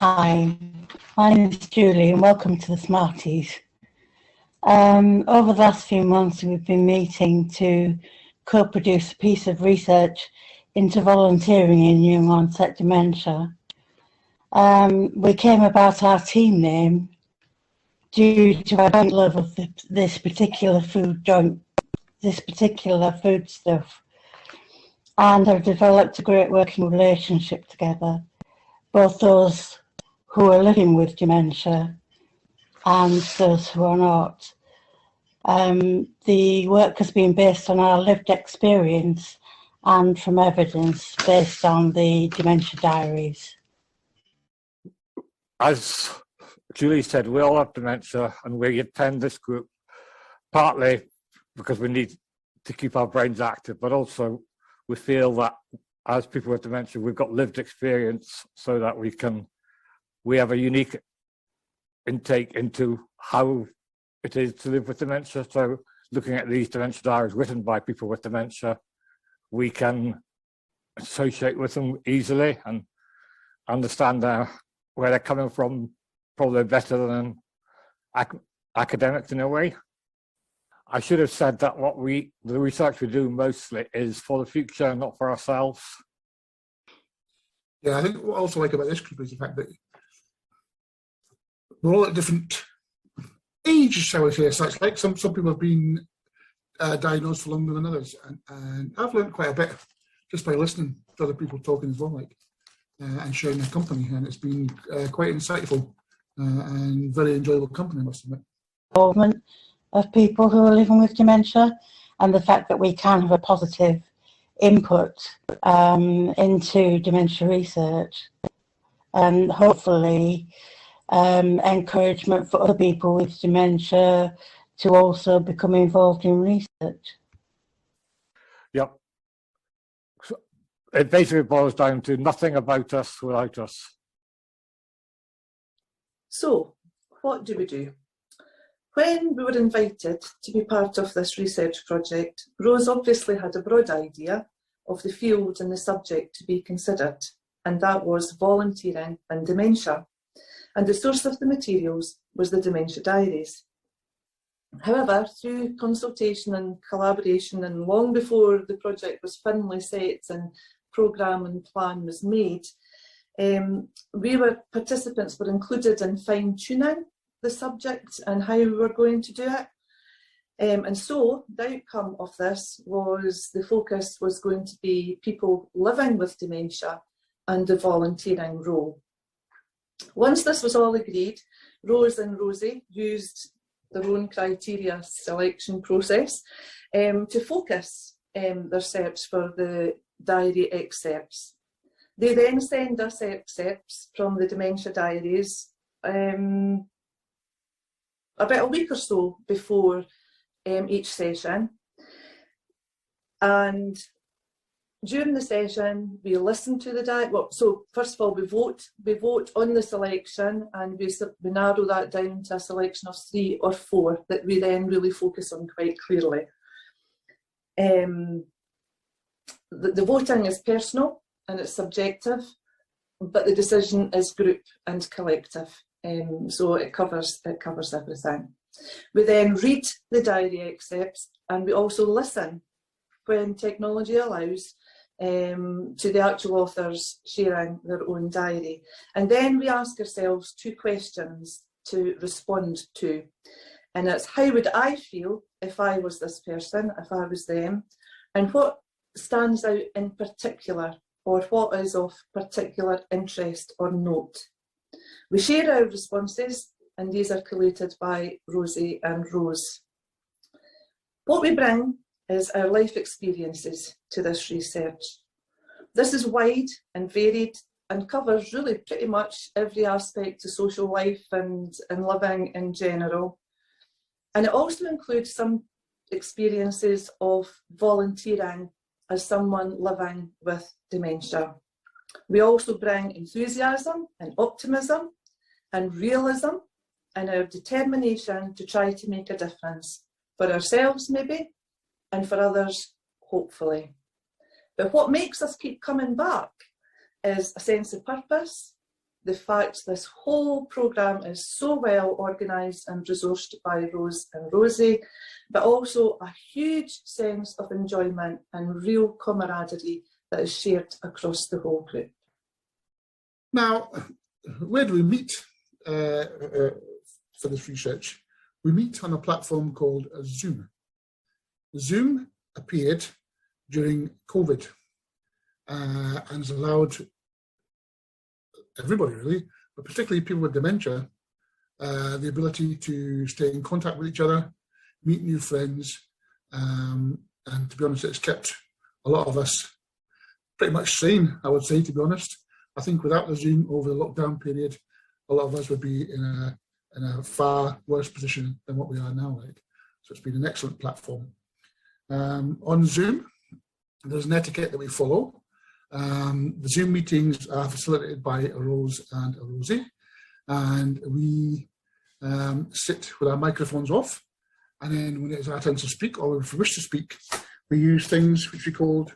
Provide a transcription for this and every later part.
Hi, my name is Julie and welcome to the Smarties. Over the last few months we've been meeting to co-produce a piece of research into volunteering in young onset dementia. We came about our team name due to our joint love of this particular foodstuff, and have developed a great working relationship together, both those who are living with dementia and those who are not. The work has been based on our lived experience and from evidence based on the dementia diaries. As Julie said, we all have dementia, and we attend this group partly because we need to keep our brains active, but also we feel that as people with dementia, we've got lived experience so that we have a unique intake into how it is to live with dementia. So looking at these dementia diaries written by people with dementia, we can associate with them easily and understand where they're coming from, probably better than academics in a way. I should have said that the research we do mostly is for the future, not for ourselves. Yeah, I think what I also like about this group is the fact that we're all at different ages, shall we say. So it's like some people have been diagnosed for longer than others, and I've learned quite a bit just by listening to other people talking as well, and sharing their company, and it's been quite insightful and very enjoyable company, I must admit. Involvement of people who are living with dementia, and the fact that we can have a positive input into dementia research, and hopefully encouragement for other people with dementia to also become involved in research. Yep. So it basically boils down to nothing about us without us. So, what do we do? When we were invited to be part of this research project, Rose obviously had a broad idea of the field and the subject to be considered, and that was volunteering and dementia. And the source of the materials was the dementia diaries. However, through consultation and collaboration, and long before the project was finally set and programme and plan was made, participants were included in fine-tuning the subject and how we were going to do it. And so the outcome of this was the focus was going to be people living with dementia and the volunteering role. Once this was all agreed, Rose and Rosie used their own criteria selection process to focus their search for the diary excerpts. They then send us excerpts from the dementia diaries about a week or so before each session. And during the session, we listen to the diary. Well, so first of all, we vote on the selection, and we narrow that down to a selection of 3 or 4 that we then really focus on quite clearly. The voting is personal and it's subjective, but the decision is group and collective. So it covers everything. We then read the diary excerpts, and we also listen when technology allows to the actual authors sharing their own diary. And then we ask ourselves 2 questions to respond to. And it's, how would I feel if I was this person, if I was them? And what stands out in particular, or what is of particular interest or note? We share our responses, and these are collated by Rosie and Rose. What we bring is our life experiences to this research. This is wide and varied and covers really pretty much every aspect of social life and living in general. And it also includes some experiences of volunteering as someone living with dementia. We also bring enthusiasm and optimism and realism and our determination to try to make a difference for ourselves maybe, and for others hopefully. But what makes us keep coming back is a sense of purpose, the fact this whole programme is so well organised and resourced by Rose and Rosie, but also a huge sense of enjoyment and real camaraderie that is shared across the whole group. Now, where do we meet for this research? We meet on a platform called Zoom. Zoom appeared during COVID and has allowed everybody really, but particularly people with dementia, the ability to stay in contact with each other, meet new friends, and to be honest, it's kept a lot of us pretty much sane, I would say, to be honest. I think without the Zoom over the lockdown period, a lot of us would be in a far worse position than what we are now. Like. So it's been an excellent platform. On Zoom, there's an etiquette that we follow. The Zoom meetings are facilitated by a Rose and a Rosie, and we sit with our microphones off, and then when it's our turn to speak, or if we wish to speak, we use things which we called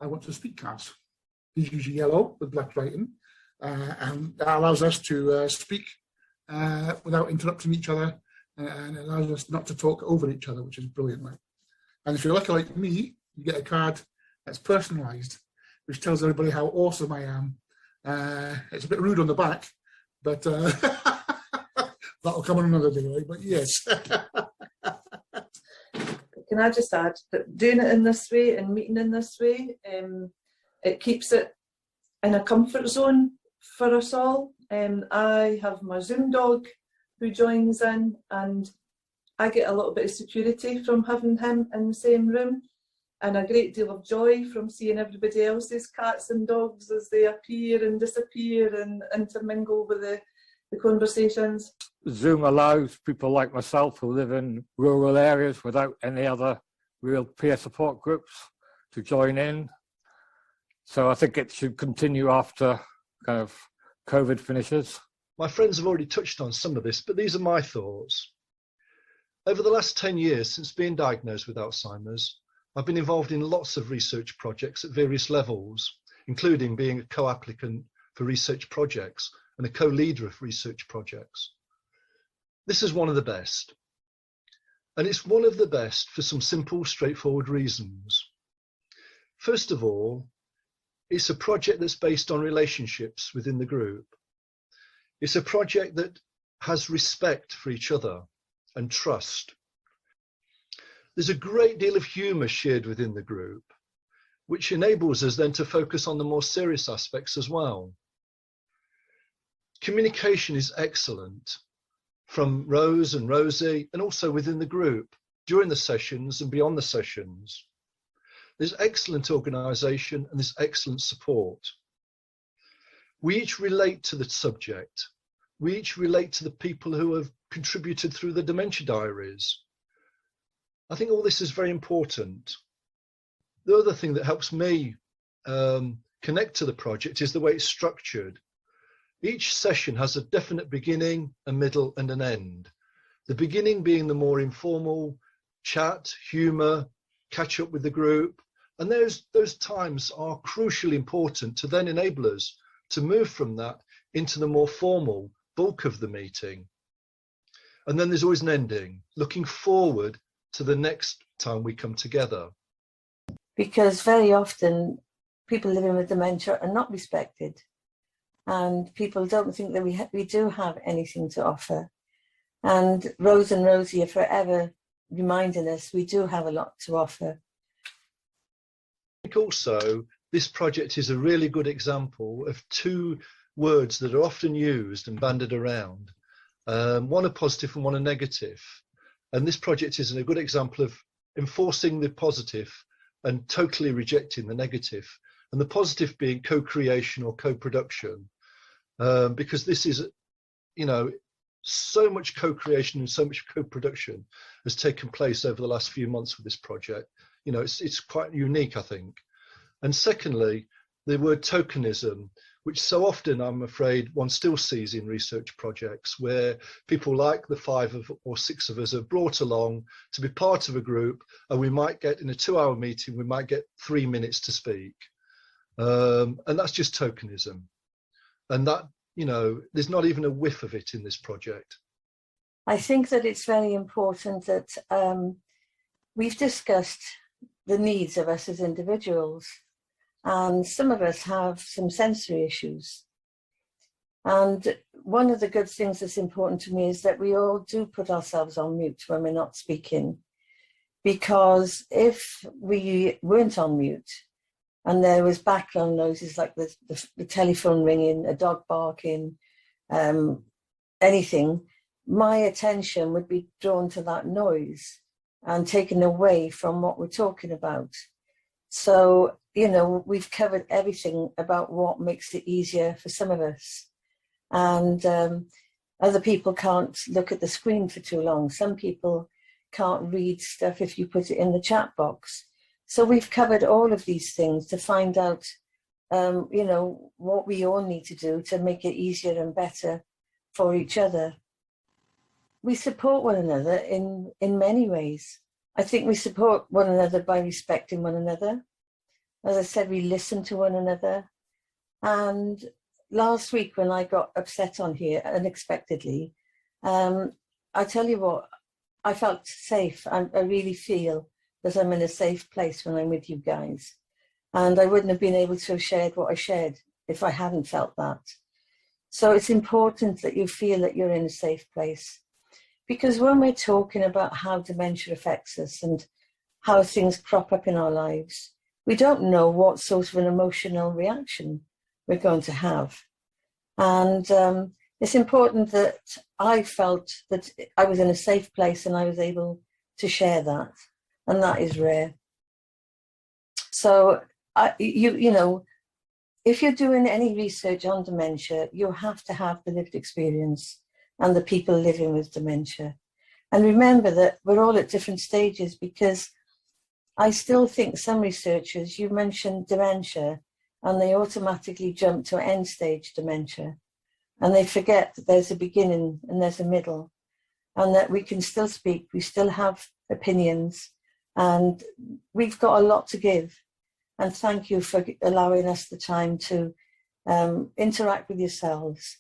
I want to speak cards. These are usually yellow with black writing, and that allows us to speak without interrupting each other, and allows us not to talk over each other, which is brilliant. Right? And if you're lucky like me, you get a card that's personalised, which tells everybody how awesome I am. It's a bit rude on the back, but that'll come on another day, right? But yes. Can I just add that doing it in this way and meeting in this way, it keeps it in a comfort zone for us all. I have my Zoom dog who joins in, and I get a little bit of security from having him in the same room, and a great deal of joy from seeing everybody else's cats and dogs as they appear and disappear and intermingle with the conversations. Zoom allows people like myself who live in rural areas without any other real peer support groups to join in. So I think it should continue after kind of COVID finishes. My friends have already touched on some of this, but these are my thoughts. Over the last 10 years since being diagnosed with Alzheimer's, I've been involved in lots of research projects at various levels, including being a co-applicant for research projects and a co-leader of research projects. This is one of the best. And it's one of the best for some simple, straightforward reasons. First of all, it's a project that's based on relationships within the group. It's a project that has respect for each other and trust. There's a great deal of humour shared within the group, which enables us then to focus on the more serious aspects as well. Communication is excellent from Rose and Rosie, and also within the group during the sessions and beyond the sessions. There's excellent organisation and there's excellent support. We each relate to the subject. We each relate to the people who have contributed through the dementia diaries. I think all this is very important. The other thing that helps me connect to the project is the way it's structured. Each session has a definite beginning, a middle and an end. The beginning being the more informal chat, humour, catch up with the group. And those times are crucially important to then enable us to move from that into the more formal bulk of the meeting. And then there's always an ending, looking forward to the next time we come together. Because very often people living with dementia are not respected, and people don't think that we do have anything to offer. And Rose and Rosie are forever reminding us we do have a lot to offer. I think also this project is a really good example of two words that are often used and bandied around. One a positive and one a negative. And this project is a good example of enforcing the positive and totally rejecting the negative. And the positive being co-creation or co-production. Because this is, you know, so much co-creation and so much co-production has taken place over the last few months with this project. You know, it's quite unique, I think. And secondly, the word tokenism, which so often I'm afraid one still sees in research projects where people like the 5 or 6 of us are brought along to be part of a group, and we might get in a 2-hour meeting, we might get 3 minutes to speak. And that's just tokenism. And that you know, there's not even a whiff of it in this project. I think that it's very important that we've discussed the needs of us as individuals, and some of us have some sensory issues. And one of the good things that's important to me is that we all do put ourselves on mute when we're not speaking, because if we weren't on mute and there was background noises like the telephone ringing, a dog barking, anything, my attention would be drawn to that noise and taken away from what we're talking about. So, you know, we've covered everything about what makes it easier for some of us. And other people can't look at the screen for too long. Some people can't read stuff if you put it in the chat box. So we've covered all of these things to find out, you know, what we all need to do to make it easier and better for each other. We support one another in many ways. I think we support one another by respecting one another. As I said, we listen to one another. And last week when I got upset on here unexpectedly, I tell you what, I felt safe. I really feel that I'm in a safe place when I'm with you guys. And I wouldn't have been able to have shared what I shared if I hadn't felt that. So it's important that you feel that you're in a safe place. Because when we're talking about how dementia affects us and how things crop up in our lives, we don't know what sort of an emotional reaction we're going to have. And it's important that I felt that I was in a safe place and I was able to share that. And that is rare. So, you know, if you're doing any research on dementia, you have to have the lived experience and the people living with dementia. And remember that we're all at different stages, because I still think some researchers, you mentioned dementia, and they automatically jump to end stage dementia. And they forget that there's a beginning and there's a middle, and that we can still speak, we still have opinions, and we've got a lot to give. And thank you for allowing us the time to interact with yourselves